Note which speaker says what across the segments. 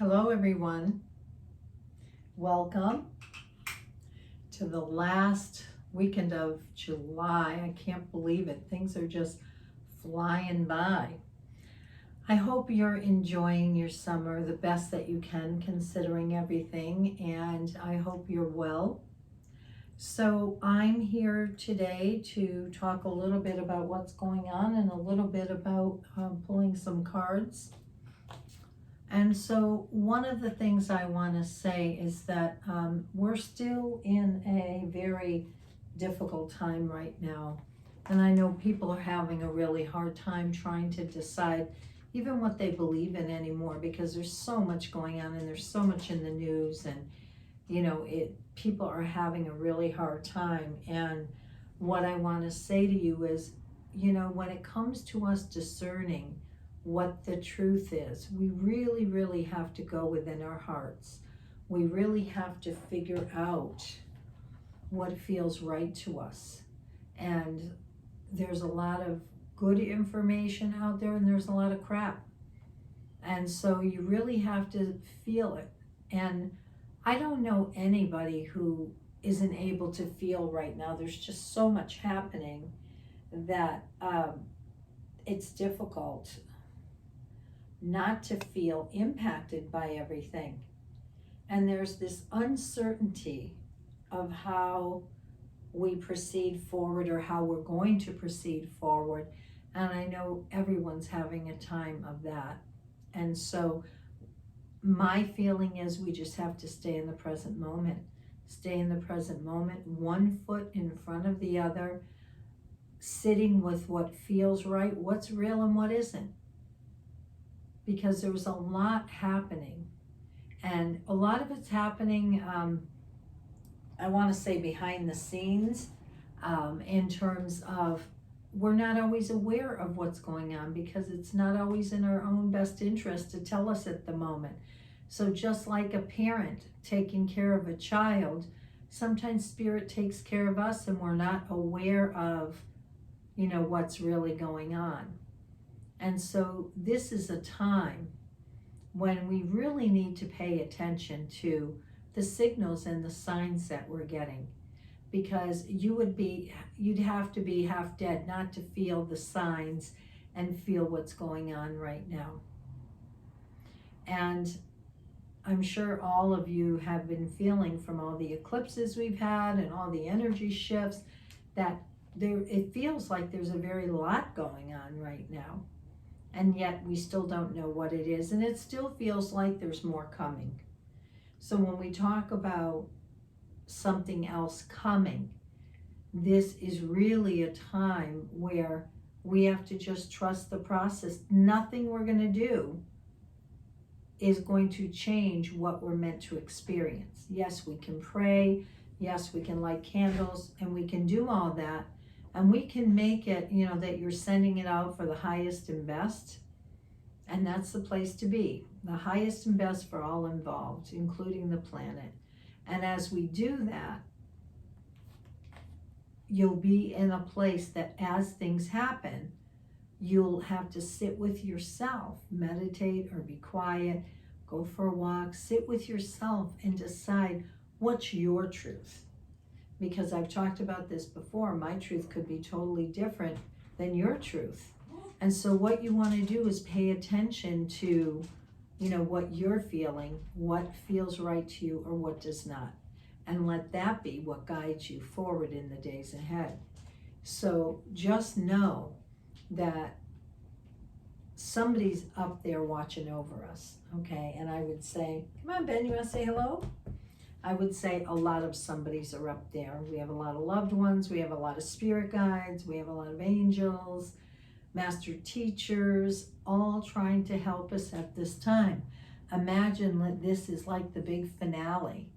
Speaker 1: Hello, everyone. Welcome to the last weekend of July. I can't believe it. Things are just flying by. I hope you're enjoying your summer the best that you can, considering everything, and I hope you're well. So I'm here today to talk a little bit about what's going on and a little bit about pulling some cards. And so one of the things I want to say is that we're still in a very difficult time right now. And I know people are having a really hard time trying to decide even what they believe in anymore, because there's so much going on and there's so much in the news, and people are having a really hard time. And what I want to say to you is, when it comes to us discerning what the truth is, we really, really have to go within our hearts. We really have to figure out what feels right to us. And there's a lot of good information out there and there's a lot of crap. And so you really have to feel it. And I don't know anybody who isn't able to feel right now. There's just so much happening that it's difficult not to feel impacted by everything. And there's this uncertainty of how we proceed forward or how we're going to proceed forward. And I know everyone's having a time of that. And so my feeling is we just have to stay in the present moment. Stay in the present moment, one foot in front of the other, sitting with what feels right, what's real and what isn't. Because there was a lot happening, and a lot of it's happening, I want to say behind the scenes, in terms of we're not always aware of what's going on because it's not always in our own best interest to tell us at the moment. So just like a parent taking care of a child, sometimes spirit takes care of us and we're not aware of, what's really going on. And so this is a time when we really need to pay attention to the signals and the signs that we're getting, because you'd have to be half dead not to feel the signs and feel what's going on right now. And I'm sure all of you have been feeling from all the eclipses we've had and all the energy shifts that it feels like there's a very lot going on right now. And yet we still don't know what it is, and it still feels like there's more coming. So when we talk about something else coming, this is really a time where we have to just trust the process. Nothing we're going to do is going to change what we're meant to experience. Yes, we can pray. Yes, we can light candles, and we can do all that. And we can make it, that you're sending it out for the highest and best. And that's the place to be. The highest and best for all involved, including the planet. And as we do that, you'll be in a place that as things happen, you'll have to sit with yourself, meditate or be quiet, go for a walk, sit with yourself and decide what's your truth. Because I've talked about this before, my truth could be totally different than your truth. And so what you want to do is pay attention to, what you're feeling, what feels right to you or what does not. And let that be what guides you forward in the days ahead. So just know that somebody's up there watching over us, okay? And I would say, come on, Ben, you want to say hello? I would say a lot of somebodies are up there. We have a lot of loved ones. We have a lot of spirit guides. We have a lot of angels, master teachers, all trying to help us at this time. Imagine that this is like the big finale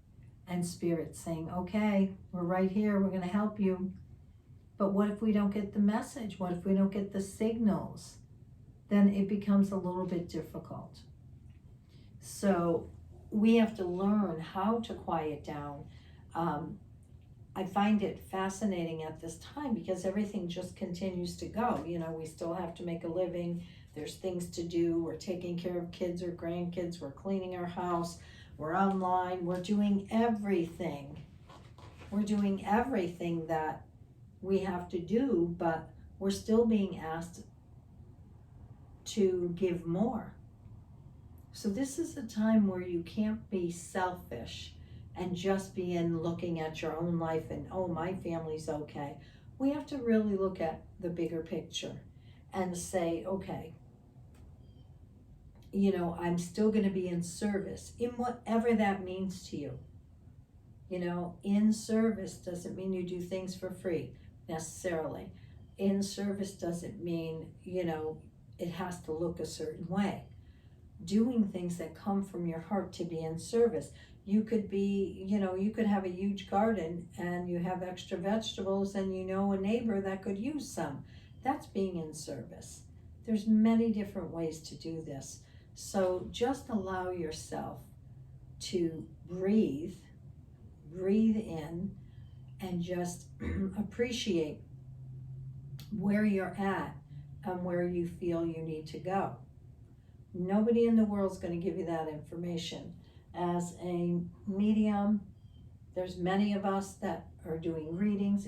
Speaker 1: and spirit saying, okay, we're right here. We're going to help you. But what if we don't get the message? What if we don't get the signals? Then it becomes a little bit difficult. So we have to learn how to quiet down. I find it fascinating at this time because everything just continues to go. We still have to make a living. There's things to do. We're taking care of kids or grandkids. We're cleaning our house. We're online. We're doing everything. We're doing everything that we have to do, but we're still being asked to give more. So this is a time where you can't be selfish and just be in looking at your own life and, oh, my family's okay. We have to really look at the bigger picture and say, okay, you know, I'm still going to be in service in whatever that means to you. You know, in service doesn't mean you do things for free necessarily. In service doesn't mean, you know, it has to look a certain way. Doing things that come from your heart to be in service. You could be, you know, you could have a huge garden and you have extra vegetables and you know a neighbor that could use some. That's being in service. There's many different ways to do this. So just allow yourself to breathe in, and just appreciate where you're at and where you feel you need to go. Nobody in the world is going to give you that information. As a medium, there's many of us that are doing readings,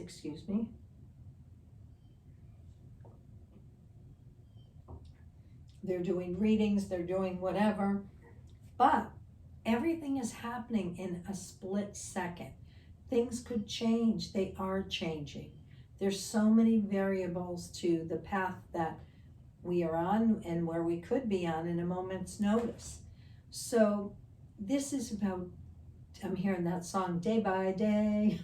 Speaker 1: They're doing readings, they're doing whatever, but everything is happening in a split second. Things could change. They are changing. There's so many variables to the path that we are on and where we could be on in a moment's notice. So this is about, I'm hearing that song, Day by Day.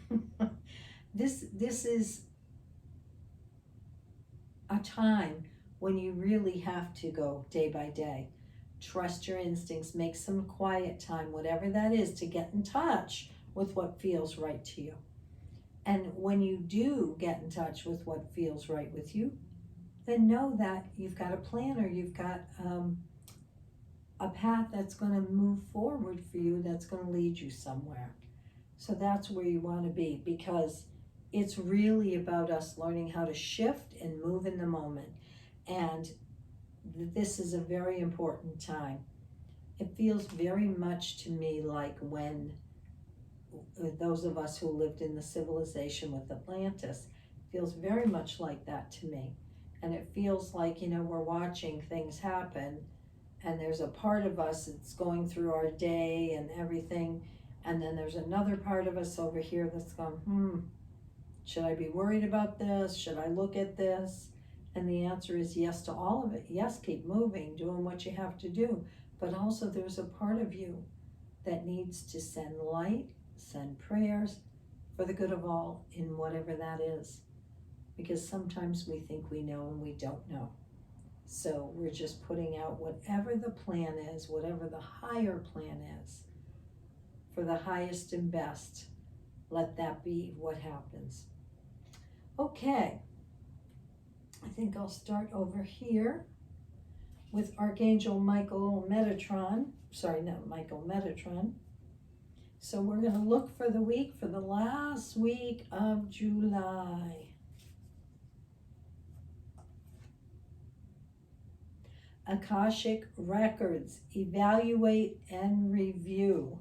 Speaker 1: This is a time when you really have to go day by day. Trust your instincts, make some quiet time, whatever that is, to get in touch with what feels right to you. And when you do get in touch with what feels right with you, then know that you've got a plan, or you've got a path that's going to move forward for you, that's going to lead you somewhere. So that's where you want to be, because it's really about us learning how to shift and move in the moment. And this is a very important time. It feels very much to me like when those of us who lived in the civilization with Atlantis, feels very much like that to me. And it feels like, you know, we're watching things happen, and there's a part of us that's going through our day and everything, and then there's another part of us over here that's going, should I be worried about this? Should I look at this? And the answer is yes to all of it. Yes, keep moving, doing what you have to do. But also there's a part of you that needs to send light, send prayers for the good of all in whatever that is. Because sometimes we think we know and we don't know. So we're just putting out whatever the plan is, whatever the higher plan is, for the highest and best. Let that be what happens. Okay. I think I'll start over here with Archangel Michael Metatron. So we're going to look for the week, for the last week of July. Akashic Records, evaluate and review.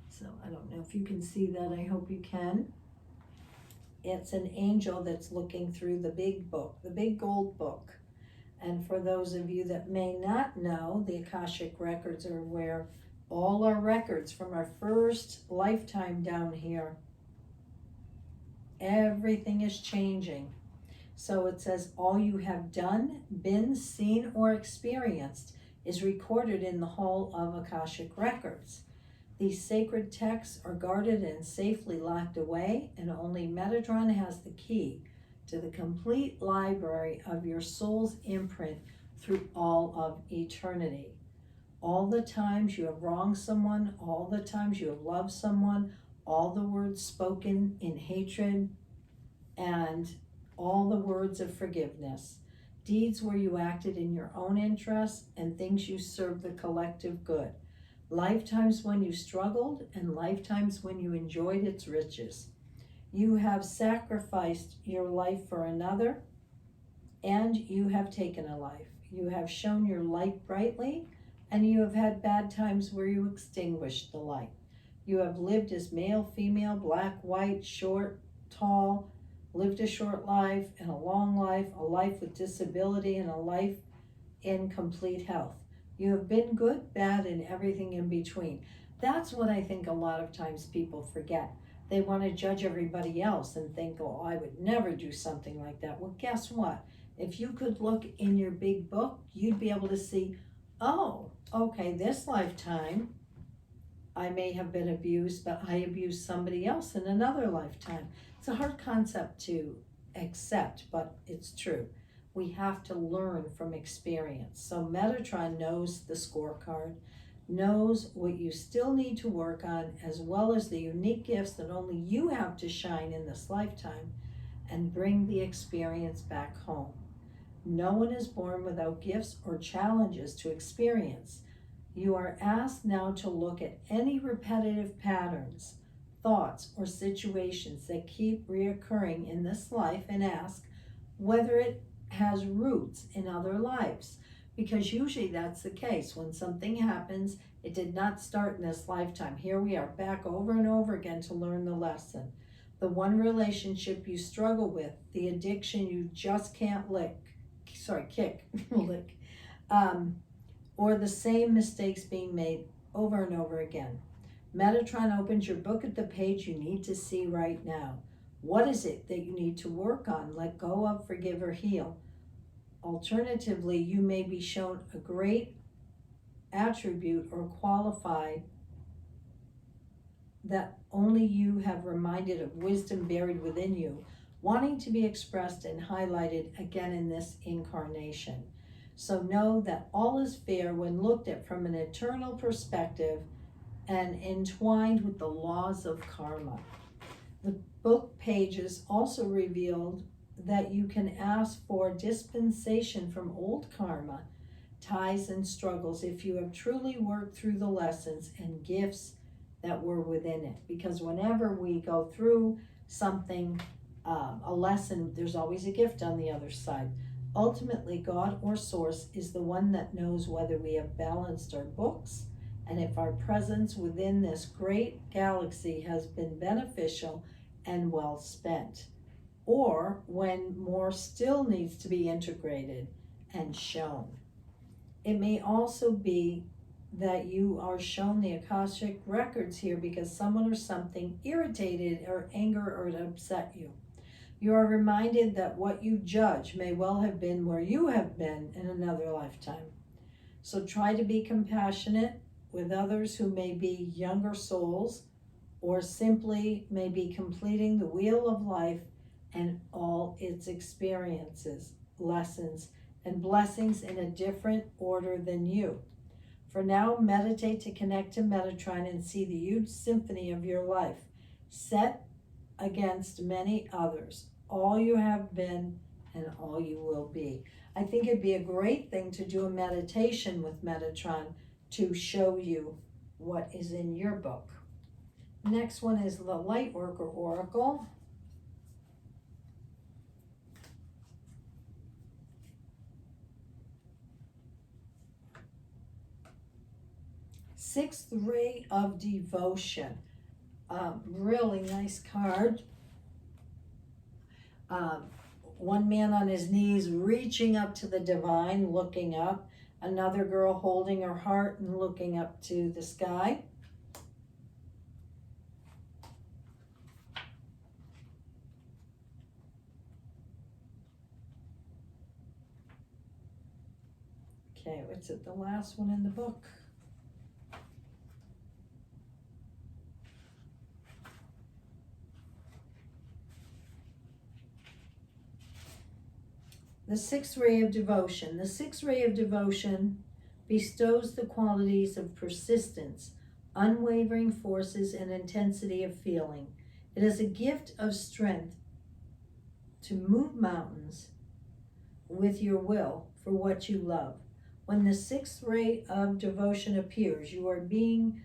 Speaker 1: So I don't know if you can see that. I hope you can. It's an angel that's looking through the big book, the big gold book. And for those of you that may not know, the Akashic Records are where all our records from our first lifetime down here, everything is changing. So it says all you have done, been, seen, or experienced is recorded in the Hall of Akashic Records. These sacred texts are guarded and safely locked away, and only Metatron has the key to the complete library of your soul's imprint through all of eternity. All the times you have wronged someone, all the times you have loved someone, all the words spoken in hatred, and all the words of forgiveness, deeds where you acted in your own interest, and things you served the collective good. Lifetimes when you struggled, and lifetimes when you enjoyed its riches. You have sacrificed your life for another, and you have taken a life. You have shown your light brightly, and you have had bad times where you extinguished the light. You have lived as male, female, black, white, short, tall, lived a short life and a long life, a life with disability, and a life in complete health. You have been good, bad, and everything in between. That's what I think a lot of times people forget. They want to judge everybody else and think, oh, I would never do something like that. Well, guess what? If you could look in your big book, you'd be able to see, oh, okay, this lifetime, I may have been abused, but I abused somebody else in another lifetime. It's a hard concept to accept, but it's true. We have to learn from experience. So Metatron knows the scorecard, knows what you still need to work on, as well as the unique gifts that only you have to shine in this lifetime, and bring the experience back home. No one is born without gifts or challenges to experience. You are asked now to look at any repetitive patterns, thoughts, or situations that keep reoccurring in this life and ask whether it has roots in other lives. Because usually that's the case. When something happens, it did not start in this lifetime. Here we are back over and over again to learn the lesson. The one relationship you struggle with, the addiction you just can't kick, lick, or the same mistakes being made over and over again. Metatron opens your book at the page you need to see right now. What is it that you need to work on, let go of, forgive, or heal? Alternatively, you may be shown a great attribute or qualified that only you have reminded of wisdom buried within you, wanting to be expressed and highlighted again in this incarnation. So know that all is fair when looked at from an eternal perspective and entwined with the laws of karma. The book pages also revealed that you can ask for dispensation from old karma, ties, and struggles if you have truly worked through the lessons and gifts that were within it. Because whenever we go through something, a lesson, there's always a gift on the other side. Ultimately, God or Source is the one that knows whether we have balanced our books and if our presence within this great galaxy has been beneficial and well spent, or when more still needs to be integrated and shown. It may also be that you are shown the Akashic records here because someone or something irritated or angered or upset you. You are reminded that what you judge may well have been where you have been in another lifetime. So try to be compassionate with others who may be younger souls or simply may be completing the wheel of life and all its experiences, lessons, and blessings in a different order than you. For now, meditate to connect to Metatron and see the huge symphony of your life, set against many others, all you have been and all you will be. I think it'd be a great thing to do a meditation with Metatron to show you what is in your book. Next one is the Lightworker Oracle. Sixth Ray of Devotion. Really nice card. One man on his knees reaching up to the divine, looking up. Another girl holding her heart and looking up to the sky. Okay, what's it? The last one in the book. The sixth ray of devotion. The sixth ray of devotion bestows the qualities of persistence, unwavering forces, and intensity of feeling. It is a gift of strength to move mountains with your will for what you love. When the sixth ray of devotion appears, you are being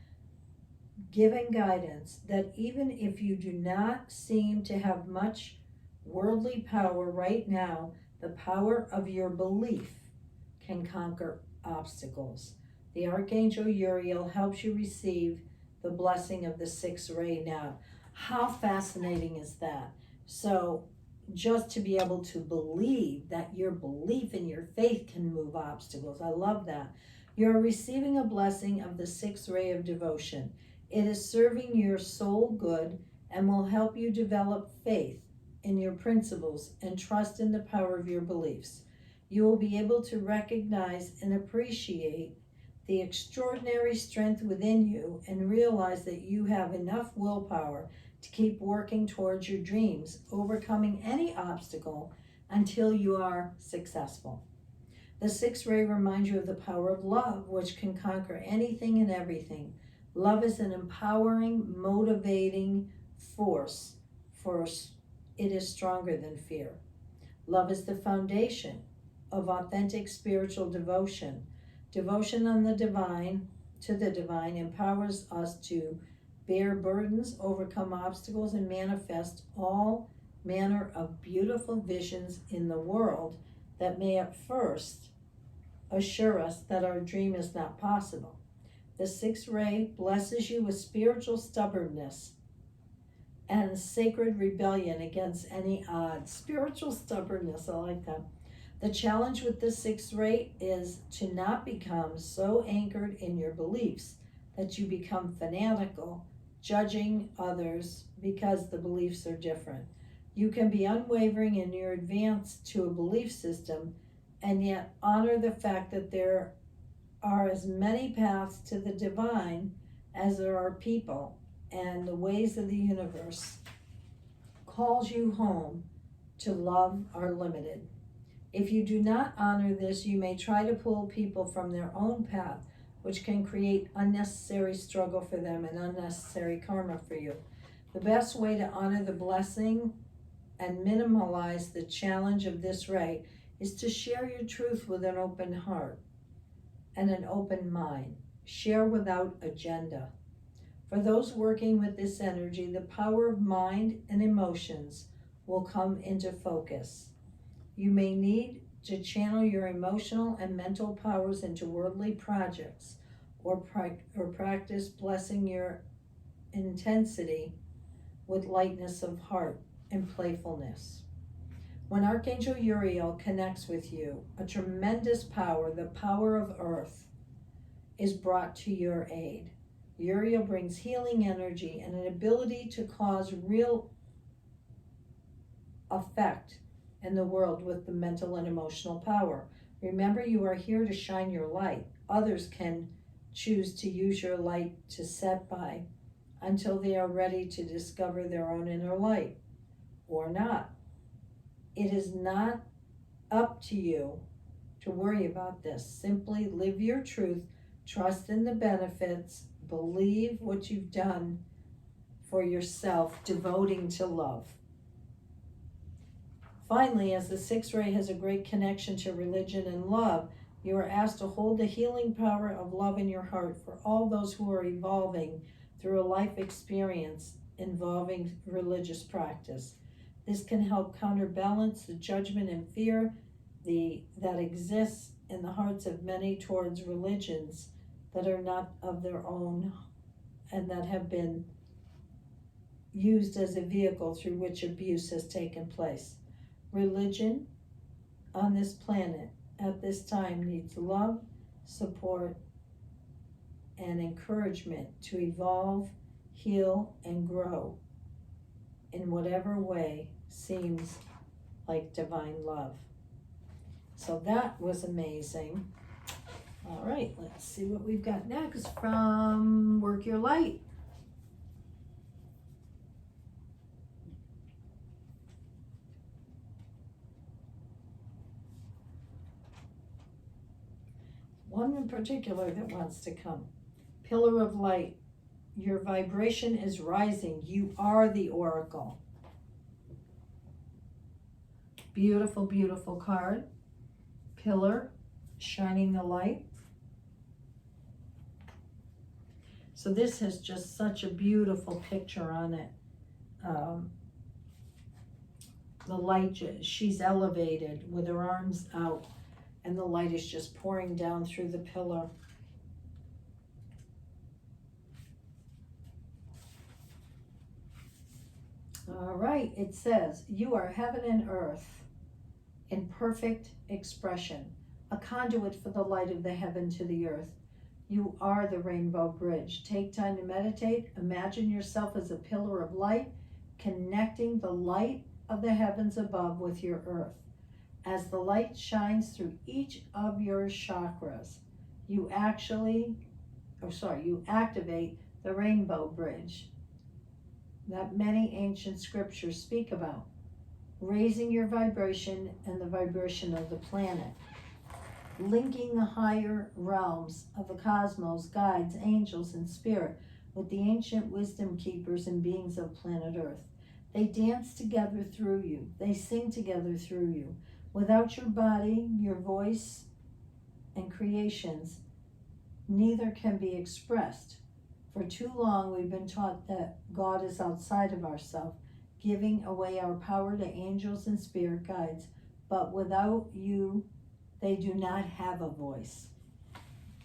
Speaker 1: given guidance that even if you do not seem to have much worldly power right now, the power of your belief can conquer obstacles. The Archangel Uriel helps you receive the blessing of the sixth ray now. How fascinating is that? So just to be able to believe that your belief and your faith can move obstacles. I love that. You're receiving a blessing of the sixth ray of devotion. It is serving your soul good and will help you develop faith in your principles and trust in the power of your beliefs. You will be able to recognize and appreciate the extraordinary strength within you and realize that you have enough willpower to keep working towards your dreams, overcoming any obstacle until you are successful. The sixth ray reminds you of the power of love, which can conquer anything and everything. Love is an empowering, motivating force, for it is stronger than fear. Love is the foundation of authentic spiritual devotion. Devotion on the divine, to the divine, empowers us to bear burdens, overcome obstacles, and manifest all manner of beautiful visions in the world that may at first assure us that our dream is not possible. The sixth ray blesses you with spiritual stubbornness and sacred rebellion against any odds. Spiritual stubbornness, I like that. The challenge with the sixth ray is to not become so anchored in your beliefs that you become fanatical, judging others because the beliefs are different. You can be unwavering in your advance to a belief system and yet honor the fact that there are as many paths to the divine as there are people, and the ways of the universe calls you home to love are limited. If you do not honor this, you may try to pull people from their own path, which can create unnecessary struggle for them and unnecessary karma for you. The best way to honor the blessing and minimize the challenge of this ray is to share your truth with an open heart and an open mind. Share without agenda. For those working with this energy, the power of mind and emotions will come into focus. You may need to channel your emotional and mental powers into worldly projects or practice blessing your intensity with lightness of heart and playfulness. When Archangel Uriel connects with you, a tremendous power, the power of earth, is brought to your aid. Uriel brings healing energy and an ability to cause real effect in the world with the mental and emotional power. Remember, you are here to shine your light. Others can choose to use your light to set by until they are ready to discover their own inner light, or not. It is not up to you to worry about this. Simply live your truth, trust in the benefits, believe what you've done for yourself, devoting to love. Finally, as the sixth ray has a great connection to religion and love, you are asked to hold the healing power of love in your heart for all those who are evolving through a life experience involving religious practice. This can help counterbalance the judgment and fear that exists in the hearts of many towards religions that are not of their own and that have been used as a vehicle through which abuse has taken place. Religion on this planet at this time needs love, support, and encouragement to evolve, heal, and grow in whatever way seems like divine love. So that was amazing. All right, let's see what we've got next from Work Your Light. One in particular that wants to come. Pillar of Light. Your vibration is rising. You are the oracle. Beautiful, beautiful card. Pillar, shining the light. So this has just such a beautiful picture on it. The light, she's elevated with her arms out, and the light is just pouring down through the pillar. All right, it says, you are heaven and earth in perfect expression, a conduit for the light of the heaven to the earth. You are the rainbow bridge. Take time to meditate. Imagine yourself as a pillar of light, connecting the light of the heavens above with your earth. As the light shines through each of your chakras, you activate the rainbow bridge that many ancient scriptures speak about, raising your vibration and the vibration of the planet, linking the higher realms of the cosmos, guides, angels, and spirit with the ancient wisdom keepers and beings of planet Earth. They dance together through you. They sing together through you. Without your body, your voice, and creations, neither can be expressed. For too long, we've been taught that God is outside of ourselves, giving away our power to angels and spirit guides. But without you, they do not have a voice.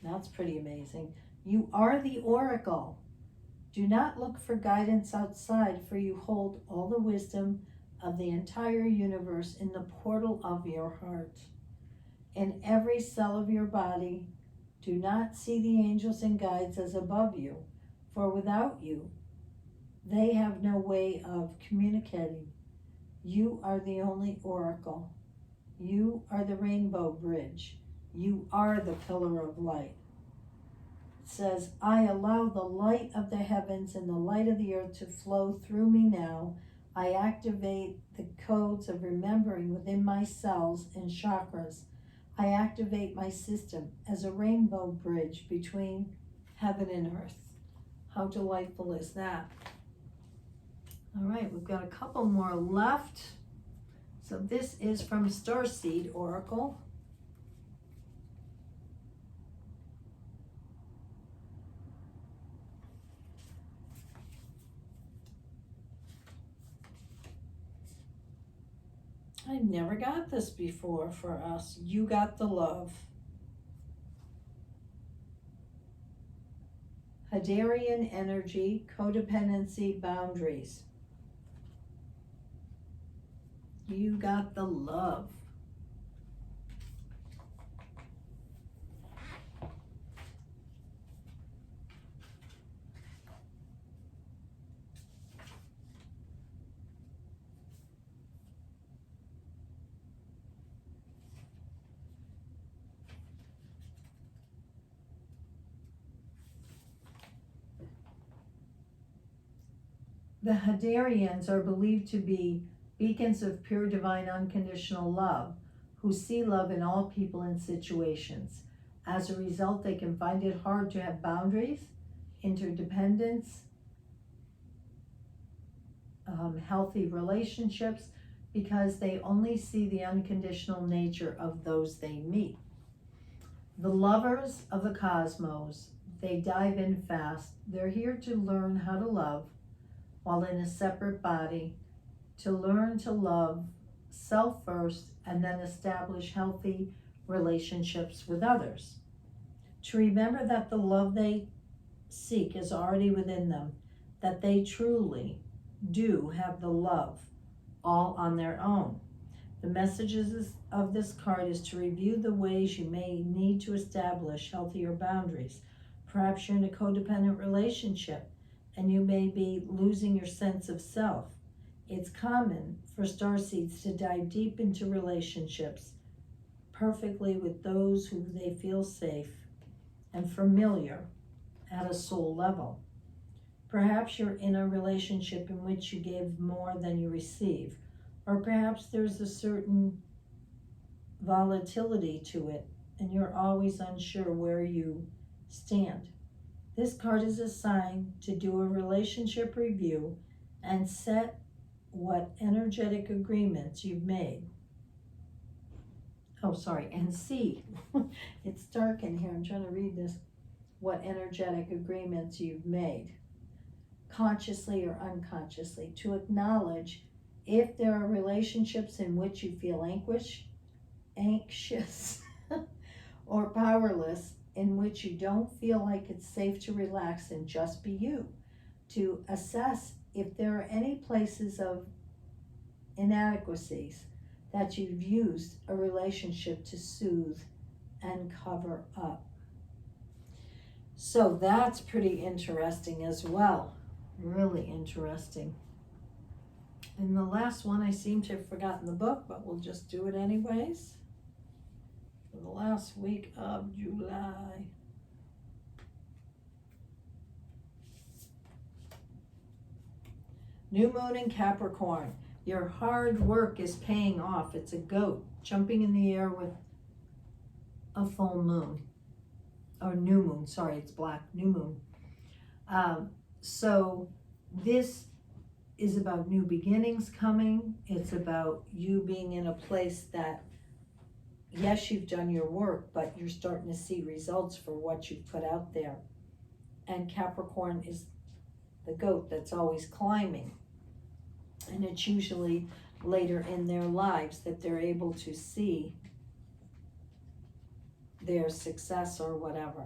Speaker 1: That's pretty amazing. You are the oracle. Do not look for guidance outside, for you hold all the wisdom of the entire universe in the portal of your heart. In every cell of your body, do not see the angels and guides as above you, for without you, they have no way of communicating. You are the only oracle. You are the rainbow bridge. You are the pillar of light. It says, I allow the light of the heavens and the light of the earth to flow through me now. I activate the codes of remembering within my cells and chakras. I activate my system as a rainbow bridge between heaven and earth. How delightful is that? All right, we've got a couple more left. So this is from Starseed Oracle. I never got this before for us. You got the love. Hadarian energy, codependency, boundaries. You got the love. The Hadarians are believed to be beacons of pure divine unconditional love, who see love in all people and situations. As a result, they can find it hard to have boundaries, interdependence, healthy relationships, because they only see the unconditional nature of those they meet. The lovers of the cosmos, they dive in fast. They're here to learn how to love while in a separate body, to learn to love self first and then establish healthy relationships with others. To remember that the love they seek is already within them, that they truly do have the love all on their own. The messages of this card is to review the ways you may need to establish healthier boundaries. Perhaps you're in a codependent relationship and you may be losing your sense of self. It's common for starseeds to dive deep into relationships perfectly with those who they feel safe and familiar at a soul level. Perhaps you're in a relationship in which you give more than you receive, or perhaps there's a certain volatility to it and you're always unsure where you stand. This card is a sign to do a relationship review and set what energetic agreements you've made. And see. It's dark in here. I'm trying to read this. what energetic agreements you've made, consciously or unconsciously, to acknowledge if there are relationships in which you feel anxious or powerless, in which you don't feel like it's safe to relax and just be you, to assess if there are any places of inadequacies that you've used a relationship to soothe and cover up. So that's pretty interesting as well. Really interesting. And the last one, I seem to have forgotten the book, but we'll just do it anyways. For the last week of July. New moon in Capricorn. Your hard work is paying off. It's a goat jumping in the air with a full moon. Or new moon, sorry, it's black, new moon. So this is about new beginnings coming. It's about you being in a place that, yes, you've done your work, but you're starting to see results for what you've put out there. And Capricorn is the goat that's always climbing. And it's usually later in their lives that they're able to see their success or whatever.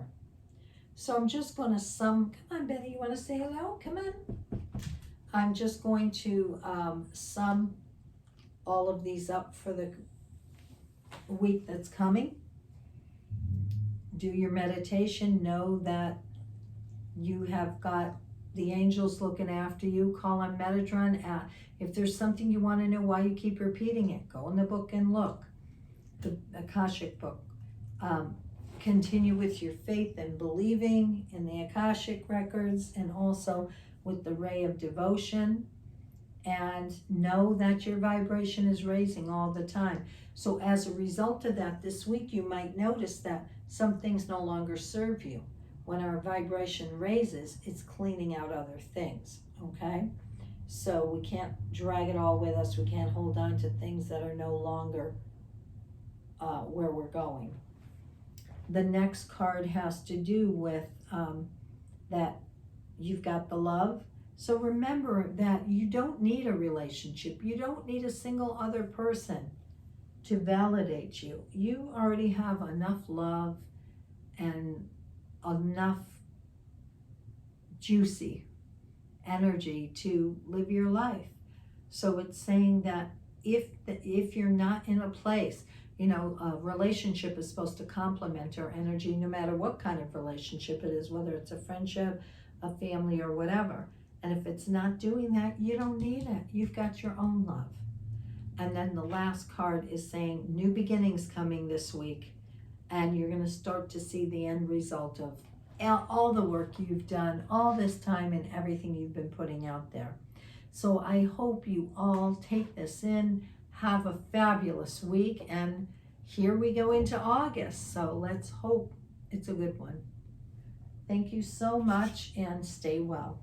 Speaker 1: So I'm just going to come on, Betty, you want to say hello? Come on. I'm just going to sum all of these up for the week that's coming. Do your meditation. Know that you have got the angels looking after you. Call on Metatron. If there's something you want to know why you keep repeating it, go in the book and look. The Akashic book. Continue with your faith and believing in the Akashic records, and also with the ray of devotion, and know that your vibration is raising all the time. So as a result of that, this week you might notice that some things no longer serve you. When our vibration raises, it's cleaning out other things, okay? So we can't drag it all with us. We can't hold on to things that are no longer where we're going. The next card has to do with that you've got the love. So remember that you don't need a relationship. You don't need a single other person to validate you. You already have enough love and enough juicy energy to live your life. So it's saying that if you're not in a place, you know, a relationship is supposed to complement our energy no matter what kind of relationship it is, whether it's a friendship, a family, or whatever. And if it's not doing that, you don't need it. You've got your own love. And then the last card is saying new beginnings coming this week. And you're going to start to see the end result of all the work you've done all this time and everything you've been putting out there. So I hope you all take this in. Have a fabulous week, and here we go into August, so let's hope it's a good one. Thank you so much, and stay well.